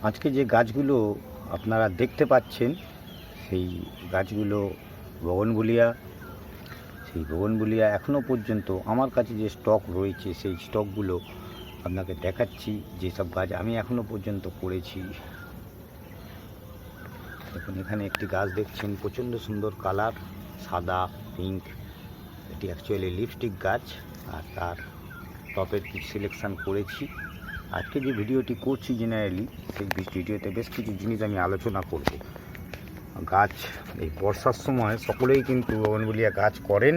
আজকে যে গাছগুলো আপনারা দেখতে পাচ্ছেন সেই গাছগুলো বগনভুলিয়া। সেই বগনভুলিয়া এখনও পর্যন্ত আমার কাছে যে স্টক রয়েছে সেই স্টকগুলো আপনাকে দেখাচ্ছি। যেসব গাছ আমি এখনও পর্যন্ত করেছি, দেখুন এখানে একটি গাছ দেখছেন, প্রচণ্ড সুন্দর কালার, সাদা পিঙ্ক। এটি অ্যাকচুয়ালি লিপস্টিক গাছ, আর তার টপের কিছু সিলেকশান করেছি। আজকে যে ভিডিওটি করছি জেনারেলি সেই ভিডিওতে বেশ কিছু জিনিস আমি আলোচনা করব। গাছ এই বর্ষার সময় সকলেই কিন্তু বগনভুলিয়া গাছ করেন,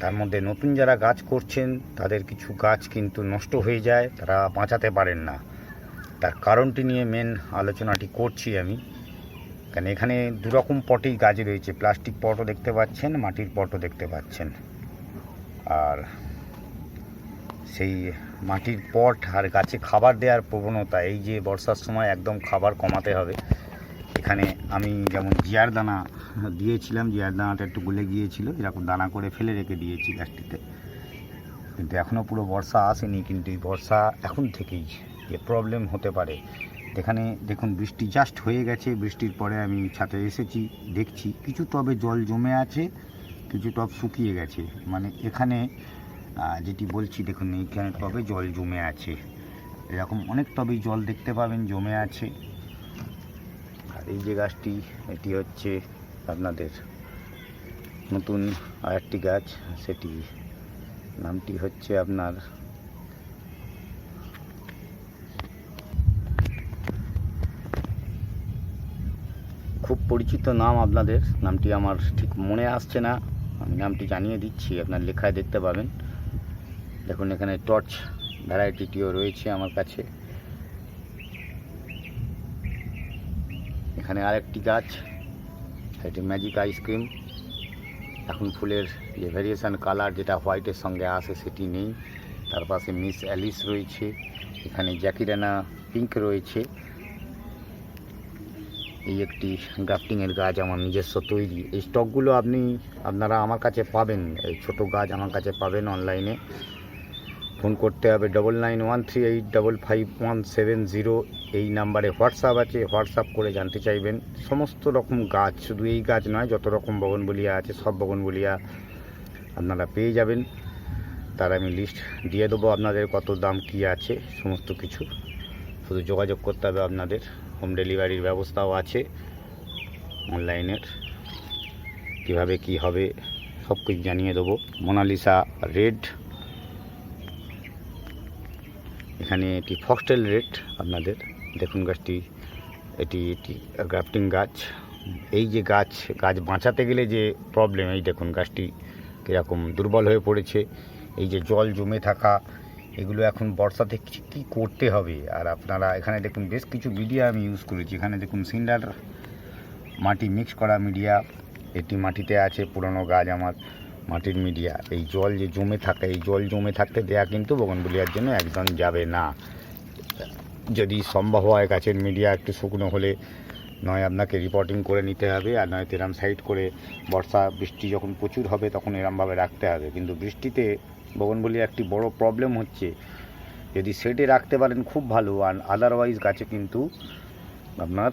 তার মধ্যে নতুন যারা গাছ করছেন তাদের কিছু গাছ কিন্তু নষ্ট হয়ে যায়, তারা বাঁচাতে পারেন না। তার কারণটি নিয়ে মেন আলোচনাটি করছি আমি। কারণ এখানে দুরকম পটেই গাছ রয়েছে, প্লাস্টিক পটও দেখতে পাচ্ছেন, মাটির পটও দেখতে পাচ্ছেন। আর সেই মাটির পট আর গাছে খাবার দেওয়ার প্রবণতা, এই যে বর্ষার সময় একদম খাবার কমাতে হবে। এখানে আমি যেমন জিয়ার দানা দিয়েছিলাম, জিয়ার দানাটা একটু গলে গিয়েছিল, এরকম দানা করে ফেলে রেখে দিয়েছি গাছটিতে। কিন্তু এখনও পুরো বর্ষা আসেনি, কিন্তু এই বর্ষা এখন থেকেই যে প্রবলেম হতে পারে। এখানে দেখুন বৃষ্টি জাস্ট হয়ে গেছে, বৃষ্টির পরে আমি ছাদে এসেছি, দেখছি কিছু টবে জল জমে আছে, কিছু টব শুকিয়ে গেছে। মানে এখানে যেটি বলছি দেখুন, এইখানে টবে জল জমে আছে, এরকম অনেক টবেই জল দেখতে পাবেন জমে আছে। আর এই যে গাছটি, এটি হচ্ছে আপনাদের নতুন আরেকটি গাছ, সেটি নামটি হচ্ছে আপনার খুব পরিচিত নাম, আপনাদের নামটি আমার ঠিক মনে আসছে না, আমি নামটি জানিয়ে দিচ্ছি, আপনার লেখায় দেখতে পাবেন। দেখুন এখানে টর্চ ভ্যারাইটিটিও রয়েছে আমার কাছে। এখানে আরেকটি গাছ, এটি ম্যাজিক আইসক্রিম। এখন ফুলের যে ভ্যারিয়েশান কালার যেটা হোয়াইটের সঙ্গে আসে সেটি নেই। তার পাশে মিস অ্যালিস রয়েছে, এখানে জ্যাকিডানা পিঙ্ক রয়েছে। এই একটি গ্রাফটিংয়ের গাছ আমার নিজস্ব তৈরি। এই স্টকগুলো আপনারা আমার কাছে পাবেন, এই ছোটো গাছ আমার কাছে পাবেন অনলাইনে। ফোন করতে হবে 9913855170, এই নাম্বারে হোয়াটসঅ্যাপ আছে, হোয়াটসঅ্যাপ করে জানতে চাইবেন সমস্ত রকম গাছ, শুধু এই গাছ নয়, যত রকম বগনভুলিয়া আছে সব বগনভুলিয়া আপনারা পেয়ে যাবেন। তার আমি লিস্ট দিয়ে দেবো আপনাদের, কত দাম কি আছে সমস্ত কিছু। শুধু যোগাযোগ করতে হবে আপনাদের, হোম ডেলিভারির ব্যবস্থাও আছে অনলাইনের। কিভাবে কি হবে সব কিছু জানিয়ে দেবো। মোনালিসা রেড, এখানে এটি ফক্সটেল রেড আপনাদের দেখুন গাছটি, এটি গ্রাফটিং গাছ। এই যে গাছ বাঁচাতে গেলে যে প্রবলেম, এই দেখুন গাছটি কীরকম দুর্বল হয়ে পড়েছে। এই যে জল জমে থাকা, এগুলো এখন বর্ষাতে কী করতে হবে। আর আপনারা এখানে দেখুন বেশ কিছু মিডিয়া আমি ইউজ করেছি। এখানে দেখুন সিন্ডার মাটি মিক্স করা মিডিয়া, এটি মাটিতে আছে, পুরনো গাছ আমার মাটির মিডিয়া। এই জল যে জমে থাকে, এই জল জমে থাকতে দেয়া কিন্তু বগনভুলিয়ার জন্য একদম যাবে না। যদি সম্ভব হয় গাছের মিডিয়া একটু শুকনো হলে নয় আপনাকে রিপোর্টিং করে নিতে হবে, আর নয় এরম সাইড করে বর্ষা বৃষ্টি যখন প্রচুর হবে তখন এরমভাবে রাখতে হবে। কিন্তু বৃষ্টিতে বগনভুলিয়া একটি বড় প্রবলেম হচ্ছে, যদি শেডে রাখতে পারেন খুব ভালো, আর আদারওয়াইজ গাছে কিন্তু আপনার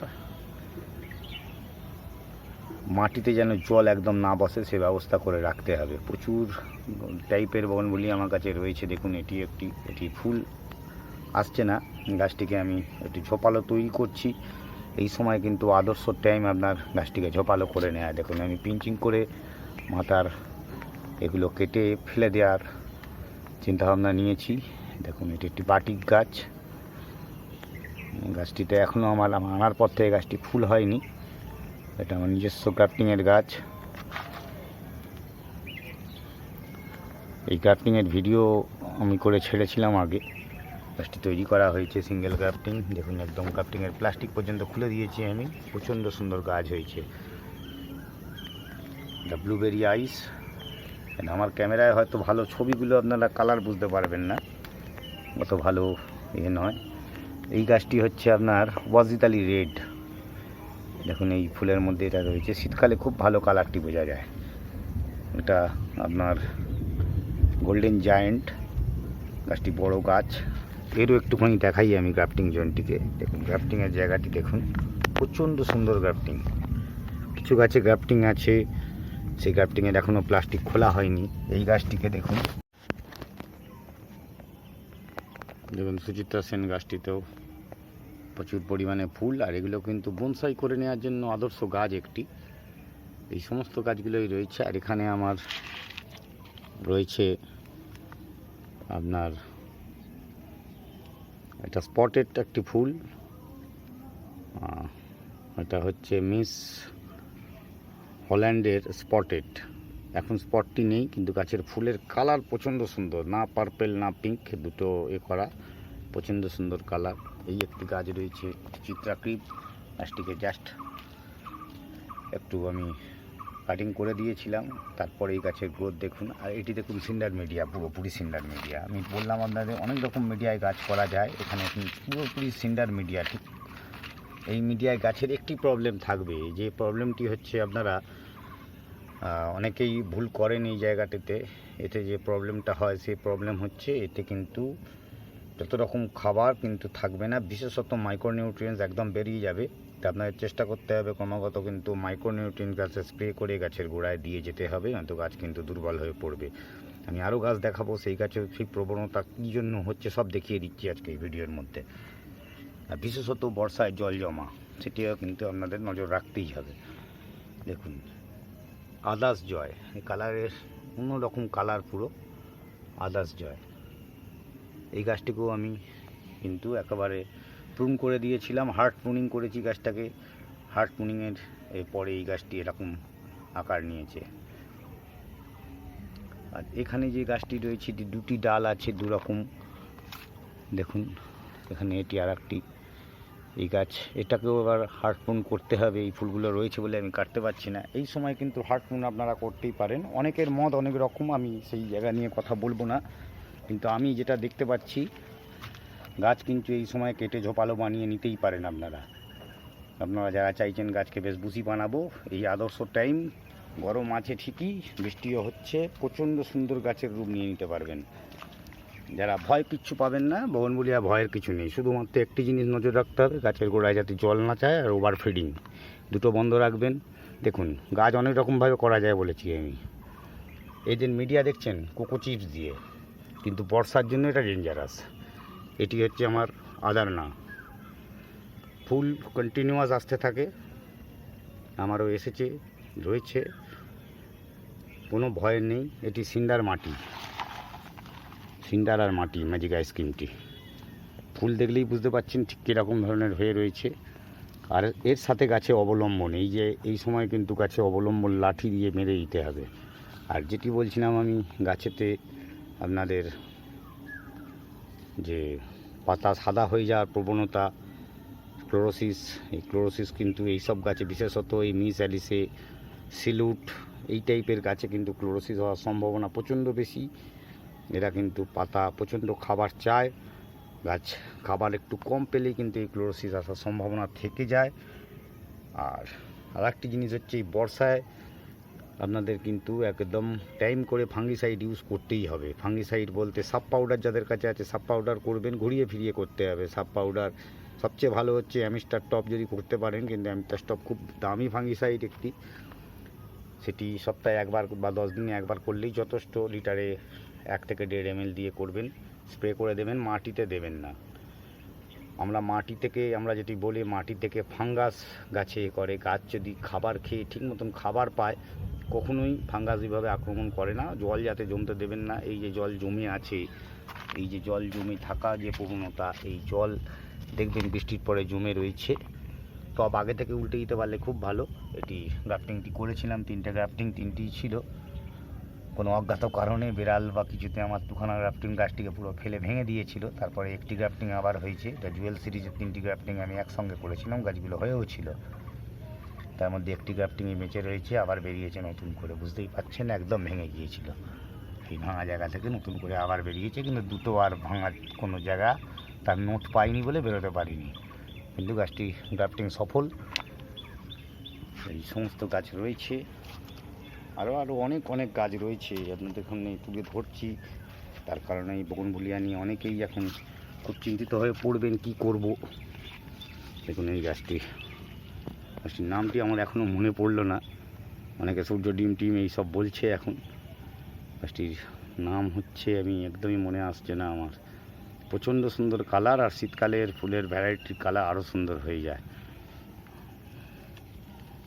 মাটিতে যেন জল একদম না বসে সে ব্যবস্থা করে রাখতে হবে। প্রচুর টাইপের বগনভুলিয়া আমার কাছে রয়েছে। দেখুন এটি ফুল আসছে না, গাছটিকে আমি একটু ঝোপালো তৈরি করছি। এই সময় কিন্তু আদর্শ টাইম আপনার গাছটিকে ঝোপালো করে নেওয়া। দেখুন আমি পিঞ্চিং করে মাথার এগুলো কেটে ফেলে দেওয়ার চিন্তাভাবনা নিয়েছি। দেখুন এটি একটি বাটিক গাছ, গাছটিতে এখনও আমার আনার পর থেকে গাছটি ফুল হয়নি। এটা আমার নিজস্ব গ্রাফটিংয়ের গাছ। এই গ্রাফটিংয়ের ভিডিও আমি করে ছেড়েছিলাম আগে। গাছটি তৈরি করা হয়েছে সিঙ্গেল গ্রাফটিং, দেখুন একদম গ্রাফটিংয়ের প্লাস্টিক পর্যন্ত খুলে দিয়েছি আমি, প্রচণ্ড সুন্দর গাছ হয়েছে। দ্য ব্লুবেরি আইস, আমার ক্যামেরায় হয়তো ভালো ছবিগুলো আপনারা কালার বুঝতে পারবেন না, অত ভালো নয়। এই গাছটি হচ্ছে আপনার ওয়াজিতালি রেড, দেখুন এই ফুলের মধ্যে এটা রয়েছে, শীতকালে খুব ভালো কালারটি বোঝা যায়। এটা আপনার গোল্ডেন জায়েন্ট, গাছটি বড় গাছ, এরও একটুখানি দেখাই আমি গ্রাফটিং জোনটিকে। দেখুন গ্রাফটিংয়ের জায়গাটি দেখুন, প্রচণ্ড সুন্দর গ্রাফটিং। কিছু গাছে গ্রাফটিং আছে, সেই গ্রাফটিংয়ের এখনও প্লাস্টিক খোলা হয়নি। এই গাছটিকে দেখুন, দেখুন সুচিত্রা সেন গাছটিতেও প্রচুর পরিমাণে ফুল। আর এগুলো কিন্তু বনসাই করে নেওয়ার জন্য আদর্শ গাছ একটি। এই সমস্ত গাছগুলোই রয়েছে। আর এখানে আমার রয়েছে আপনার এটা স্পটেড একটি ফুল, এটা হচ্ছে মিস হল্যান্ডের স্পটেড। এখন স্পটটি নেই, কিন্তু গাছের ফুলের কালার প্রচণ্ড সুন্দর, না পার্পেল না পিঙ্ক, দুটো করা, প্রচণ্ড সুন্দর কালার। এই একটি গাছ রয়েছে চিত্রাকৃত, গাছটিকে জাস্ট একটু আমি কাটিং করে দিয়েছিলাম, তারপরে এই গাছের গ্রোথ দেখুন। আর এটি দেখুন সিন্ডার মিডিয়া, পুরোপুরি সিন্ডার মিডিয়া। আমি বললাম আপনাদের অনেক রকম মিডিয়ায় গাছ করা যায়, এখানে পুরোপুরি সিন্ডার মিডিয়া। ঠিক এই মিডিয়ায় গাছের একটি প্রবলেম থাকবে, যে প্রবলেমটি হচ্ছে আপনারা অনেকেই ভুল করেন এই জায়গাটিতে। এতে যে প্রবলেমটা হয় সেই প্রবলেম হচ্ছে এতে কিন্তু যত রকম খাবার কিন্তু থাকবে না, বিশেষত মাইক্রোনিউট্রিয়েন্টস একদম বেরিয়ে যাবে। তা আপনাদের চেষ্টা করতে হবে ক্রমাগত কিন্তু মাইক্রোনিউট্রিয়েন্ট গাছে স্প্রে করে গাছের গোড়ায় দিয়ে যেতে হবে, নয়তো গাছ কিন্তু দুর্বল হয়ে পড়বে। আমি আরও গাছ দেখাবো, সেই গাছের সেই প্রবণতা কী জন্য হচ্ছে সব দেখিয়ে দিচ্ছি আজকে এই ভিডিওর মধ্যে। আর বিশেষত বর্ষায় জল জমা, সেটিও কিন্তু আপনাদের নজর রাখতেই হবে। দেখুন আদার্স জয়, এই কালারের অন্যরকম কালার, পুরো আদার্স জয়। এই গাছটিকেও আমি কিন্তু একেবারে প্রুন করে দিয়েছিলাম, হার্ট প্রুনিং করেছি গাছটাকে। হার্ট প্রুনিংয়ের পরে এই গাছটি এরকম আকার নিয়েছে। আর এখানে যে গাছটি রয়েছে দুটি ডাল আছে দুরকম, দেখুন এখানে এটি আর একটি। এই গাছ এটাকেও আবার হার্ট প্রুন করতে হবে, এই ফুলগুলো রয়েছে বলে আমি কাটতে পারছি না। এই সময় কিন্তু হার্ট প্রুন আপনারা করতেই পারেন, অনেকের মত অনেক রকম, আমি সেই জায়গা নিয়ে কথা বলবো না। কিন্তু আমি যেটা দেখতে পাচ্ছি, গাছ কিন্তু এই সময় কেটে ঝোপালো বানিয়ে নিতেই পারেন আপনারা। আপনারা যারা চাইছেন গাছকে বেশ বুসি বানাবো, এই আদর্শ টাইম। গরম আছে ঠিকই, বৃষ্টিও হচ্ছে, প্রচণ্ড সুন্দর গাছের রূপ নিয়ে নিতে পারবেন। যারা ভয় কিচ্ছু পাবেন না, বোগনভেলিয়া ভয়ের কিছু নেই। শুধুমাত্র একটি জিনিস নজর রাখতে হবে, গাছের গোড়ায় যাতে জল না চায় আর ওভার ফিডিং, দুটো বন্ধ রাখবেন। দেখুন গাছ অনেক রকমভাবে করা যায় বলেছি আমি। এই যে মিডিয়া দেখছেন কোকো চিপস দিয়ে, কিন্তু বর্ষার জন্য এটা ডেঞ্জারাস। এটি হচ্ছে আমার আদারনা, ফুল কন্টিনিউয়াস আসতে থাকে, আমারও এসেছে, রয়েছে, কোনো ভয় নেই। এটি সিন্ডার মাটি, সিন্ডার আর মাটি ম্যাজিক আইসক্রিমটি। ফুল দেখলেই বুঝতে পারছেন ঠিক কীরকম ধরনের হয়ে রয়েছে। আর এর সাথে গাছে অবলম্বন, এই যে এই সময় কিন্তু গাছে অবলম্বন লাঠি দিয়ে মেরে দিতে হবে। আর যেটি বলছিলাম আমি, গাছেতে আপনাদের যে পাতা সাদা হয়ে যাওয়ার প্রবণতা, ক্লোরোসিস, এই ক্লোরোসিস কিন্তু এই সব গাছে, বিশেষত এই মিস অ্যালিসে, সিলুট, এই টাইপের গাছে কিন্তু ক্লোরোসিস হওয়ার সম্ভাবনা প্রচণ্ড বেশি। এরা কিন্তু পাতা প্রচণ্ড খাবার চায়, গাছ খাবার একটু কম পেলেই কিন্তু এই ক্লোরোসিস আসার সম্ভাবনা থেকে যায়। আর একটি জিনিস হচ্ছে এই বর্ষায় আপনাদের কিন্তু একদম টাইম করে ফাঙ্গিসাইড ইউজ করতেই হবে। ফাঙ্গিসাইড বলতে সাব পাউডার যাদের কাছে আছে সাব পাউডার করবেন, ঘুরিয়ে ফিরিয়ে করতে হবে। সাব পাউডার সবচেয়ে ভালো হচ্ছে অ্যামিস্টার টপ যদি করতে পারেন, কিন্তু অ্যামিস্টার টপ খুব দামি ফাঙ্গিসাইড একটি, সেটি সপ্তাহে একবার বা 10 দিনে একবার করলেই যথেষ্ট। লিটারে 1 থেকে 1.5 ml দিয়ে করবেন, স্প্রে করে দেবেন, মাটিতে দেবেন না। মাটি থেকে আমরা যেটি বলি, মাটি থেকে ফাঙ্গাস গাছে করে। গাছ যদি খাবার খেয়ে ঠিক মতন খাবার পায়, কখনোই ফাঙ্গাস এইভাবে আক্রমণ করে না। জল যাতে জমতে দেবেন না, এই যে জল জমে আছে, এই যে জল জমে থাকা যে প্রবণতা, এই জল দেখবেন বৃষ্টির পরে জমে রয়েছে। টব আগে থেকে উল্টে দিতে পারলে খুব ভালো। এটি গ্রাফটিংটি করেছিলাম, 3টে গ্রাফটিং, 3টিই ছিল। কোনো অজ্ঞাত কারণে বিড়াল বা কিছুতে আমার দুখানা গ্রাফটিং গাছটিকে পুরো ফেলে ভেঙে দিয়েছিল। তারপরে একটি গ্রাফটিং আবার হয়েছে, এটা জুয়েল সিরিজের 3টি গ্রাফটিং আমি একসঙ্গে করেছিলাম, গাছগুলো হয়েও ছিল। তার মধ্যে একটি গ্রাফটিংয়ে বেঁচে রয়েছে, আবার বেরিয়েছে নতুন করে, বুঝতেই পারছেন একদম ভেঙে গিয়েছিল। এই ভাঙা জায়গা থেকে নতুন করে আবার বেরিয়েছে, কিন্তু দুটো আর ভাঙার কোনো জায়গা তার নোট পাইনি বলে বেরোতে পারিনি। কিন্তু গাছটি গ্রাফটিং সফল। এই সমস্ত গাছ রয়েছে, আরও অনেক গাছ রয়েছে, আপনাদের এখানে তুলে ধরছি। তার কারণে এই বোগনভেলিয়া নিয়ে অনেকেই এখন খুব চিন্তিত হয়ে পড়বেন কি করব। দেখুন এই গাছটির নামটি আমার এখনও মনে পড়লো না, অনেকে সূর্য ডিম টিম এইসব বলছে এখন। গাছটির নাম হচ্ছে, আমি একদমই মনে আসছে না আমার। প্রচণ্ড সুন্দর কালার, আর শীতকালের ফুলের ভ্যারাইটির কালার আরও সুন্দর হয়ে যায়।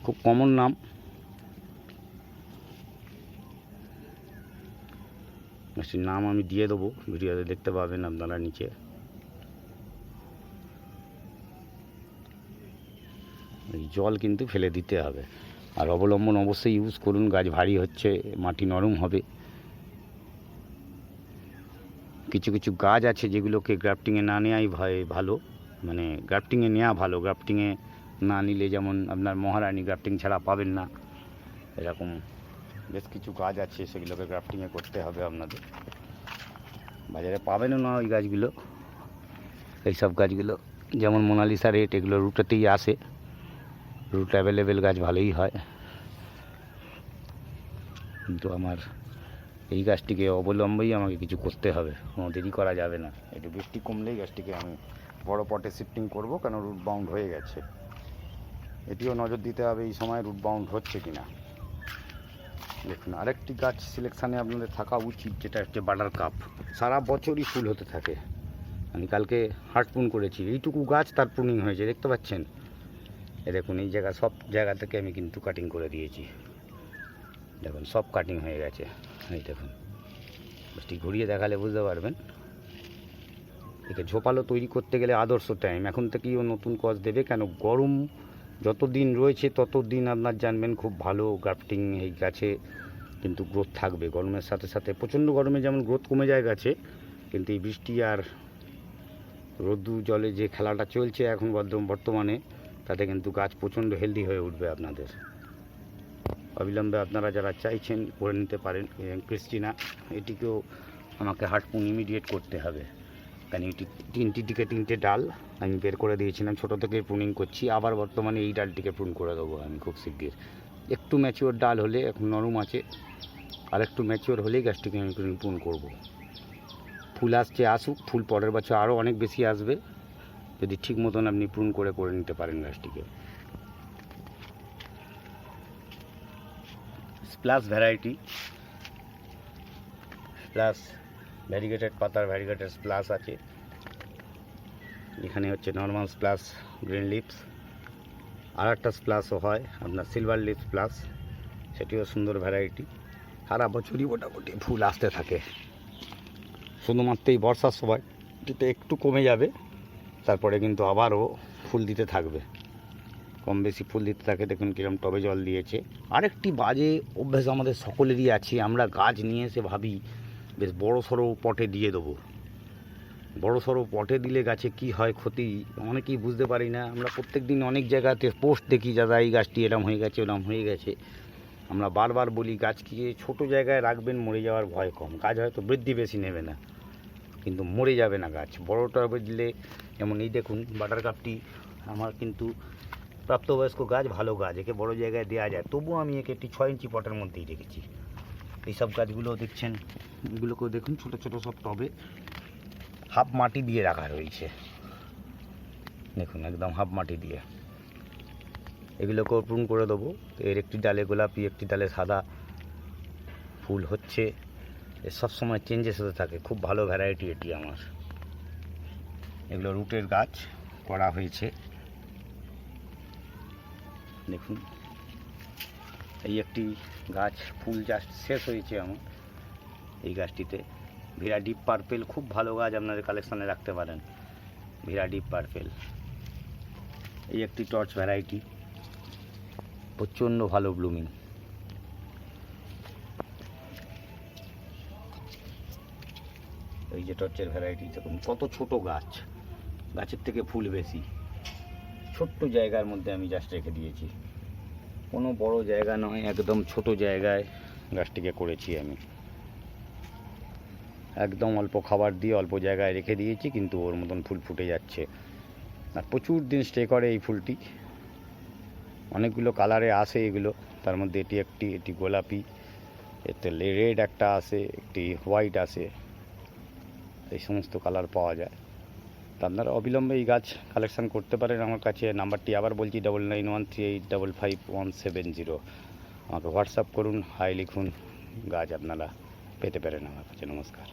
খুব কমন নাম। গাছটির নাম আমি দিয়ে দেবো, ভিডিওতে দেখতে পাবেন আপনারা নিচে। এই জল কিন্তু ফেলে দিতে হবে, আর অবলম্বন অবশ্যই ইউজ করুন। গাছ ভারী হচ্ছে, মাটি নরম হবে। কিছু কিছু গাছ আছে যেগুলোকে গ্রাফটিংয়ে না নেওয়াই ভালো, মানে গ্রাফটিংয়ে নেওয়া ভালো, গ্রাফটিংয়ে না নিলে যেমন আপনার মহারানী গ্রাফটিং ছাড়া পাবেন না, এরকম বেশ কিছু গাছ আছে সেগুলোকে গ্রাফটিংয়ে করতে হবে আপনাদের। বাজারে পাবেনও না ওই গাছগুলো, এইসব গাছগুলো যেমন মোনালিসা রেট, এগুলো রুটেতেই আসে, রুট অ্যাভেলেবেল গাছ ভালোই হয়। কিন্তু আমার এই গাছটিকে অবলম্বেই আমাকে কিছু করতে হবে, কোনো দেরি করা যাবে না। একটু বৃষ্টি কমলেই গাছটিকে আমি বড় পটে শিফটিং করব, কেন রুট বাউন্ড হয়ে গেছে। এটিও নজর দিতে হবে এই সময় রুট বাউন্ড হচ্ছে কিনা। দেখুন আরেকটি গাছ সিলেকশানে আপনাদের থাকা উচিত, যেটা হচ্ছে বাটার কাপ। সারা বছরই ফুল হতে থাকে। আমি কালকে হার্ট প্রুন করেছি, এইটুকু গাছ তার প্রুনিং হয়েছে, দেখতে পাচ্ছেন। দেখুন এই জায়গা, সব জায়গা থেকে আমি কিন্তু কাটিং করে দিয়েছি। দেখুন সব কাটিং হয়ে গেছে। এই দেখুন, গাছটি ঘুরিয়ে দেখালে বুঝতে পারবেন। একে ঝোপালো তৈরি করতে গেলে আদর্শ টাইম এখন থেকেই ও নতুন কস দেবে, কেন গরম যত দিন রয়েছে তত দিন আপনার জানবেন খুব ভালো গ্রাফটিং এই গাছে কিন্তু গ্রোথ থাকবে। গরমের সাথে সাথে প্রচণ্ড গরমে যেমন গ্রোথ কমে যায় গাছে, কিন্তু এই বৃষ্টি আর রোদ্দুর জলে যে খেলাটা চলছে এখন বর্তমানে, তাতে কিন্তু গাছ প্রচণ্ড হেলদি হয়ে উঠবে আপনাদের। অবিলম্বে আপনারা যারা চাইছেন করে নিতে পারেন। ক্রিস্টিনা, এটিকেও আমাকে হার্ট প্রুন ইমিডিয়েট করতে হবে, কারণ এটি তিনটে ডাল আমি বের করে দিয়েছিলাম, ছোটো থেকে প্রুনিং করছি। আবার বর্তমানে এই ডালটিকে প্রুন করে দেবো আমি খুব শিগগির। একটু ম্যাচিওর ডাল হলে, এখন নরম আছে, আর একটু ম্যাচিওর হলেই গাছটিকে আমি প্রুন করব। ফুল আসছে, আসুক, ফুল পরের বছর আরও অনেক বেশি আসবে, যদি ঠিক মতন আপনি প্রুন করে নিতে পারেন গাছটিকে। স্প্লাস ভ্যারাইটি, স্প্লাস ভ্যারিগেটেড পাতার ভ্যারিগেটেড স্প্লাস আছে। এখানে হচ্ছে নর্মাল স্প্লাস গ্রিন লিপস, আর একটা স্প্লাসও হয় আপনার সিলভার লিপস প্লাস, সেটিও সুন্দর ভ্যারাইটি। সারা বছরই মোটামুটি ফুল আসতে থাকে, শুধুমাত্র এই বর্ষার সময় যেটা একটু কমে যাবে, তারপরে কিন্তু আবারও ফুল দিতে থাকবে, কম বেশি ফুল দিতে থাকে। দেখুন কিরম টবে জল দিয়েছে। আরেকটি বাজে অভ্যাস আমাদের সকলেরই আছে, আমরা গাছ নিয়ে এসে ভাবি বেশ বড় সড়ো পটে দিয়ে দেবো। বড় সড়ো পটে দিলে গাছে কি হয় ক্ষতি অনেকেই বুঝতে পারি না। আমরা প্রত্যেক দিন অনেক জায়গাতে পোস্ট দেখি, দাদা এই গাছটি এরম হয়ে গেছে, ওরম হয়ে গেছে। আমরা বারবার বলি গাছকে ছোটো জায়গায় রাখবেন, মরে যাওয়ার ভয় কম। গাছ হয়তো বৃদ্ধি বেশি নেবে না, কিন্তু মরে যাবে না গাছ। বড় টবে দিলে, যেমন এই দেখুন বাটার কাপটি আমার কিন্তু প্রাপ্তবয়স্ক গাছ, ভালো গাছ, একে বড় জায়গায় দেওয়া যায়, তবুও আমি একে একটি 6 ইঞ্চি পটের মধ্যেই রেখেছি। এইসব গাছগুলো দেখছেন, এগুলোকেও দেখুন ছোটো ছোটো সব টবে হাফ মাটি দিয়ে রাখা রয়েছে। দেখুন একদম হাফ মাটি দিয়ে। এগুলোকেও প্রুন করে দেবো। এর একটি ডালে গোলাপি, একটি ডালে সাদা ফুল হচ্ছে, এর সবসময় চেঞ্জেস হতে থাকে। খুব ভালো ভ্যারাইটি এটি আমার। এগুলো রুটের গাছ করা হয়েছে। দেখুন এই একটি গাছ ফুল জাস্ট শেষ হয়েছে আমার এই গাছটিতে। ভিরা ডিপ পার্পেল, খুব ভালো গাছ, আপনাদের কালেকশানে রাখতে পারেন ভিরা ডিপ পার্পেল। এই একটি টর্চ ভ্যারাইটি, প্রচণ্ড ভালো ব্লুমিং। এই যে টর্চের ভ্যারাইটি, দেখুন কত ছোট গাছ, গাছের থেকে ফুল বেশি। ছোট্ট জায়গার মধ্যে আমি জাস্ট রেখে দিয়েছি, কোনো বড় জায়গা নয়, একদম ছোট জায়গায় গাছটিকে করেছি আমি। একদম অল্প খাবার দিয়ে অল্প জায়গায় রেখে দিয়েছি, কিন্তু ওর মতন ফুল ফুটে যাচ্ছে। আর প্রচুর দিন স্টে করে এই ফুলটি। অনেকগুলো কালারে আসে এগুলো, তার মধ্যে এটি গোলাপি, এতে রেড একটা আসে, একটি হোয়াইট আসে, এই সমস্ত কালার পাওয়া যায়। তা আপনারা অবিলম্বে এই গাছ কালেকশন করতে পারেন আমার কাছে। নাম্বারটি আবার বলছি 9913855170। আমাকে হোয়াটসঅ্যাপ করুন, হাই লিখুন, গাছ আপনারা পেতে পারেন আমার কাছে। নমস্কার।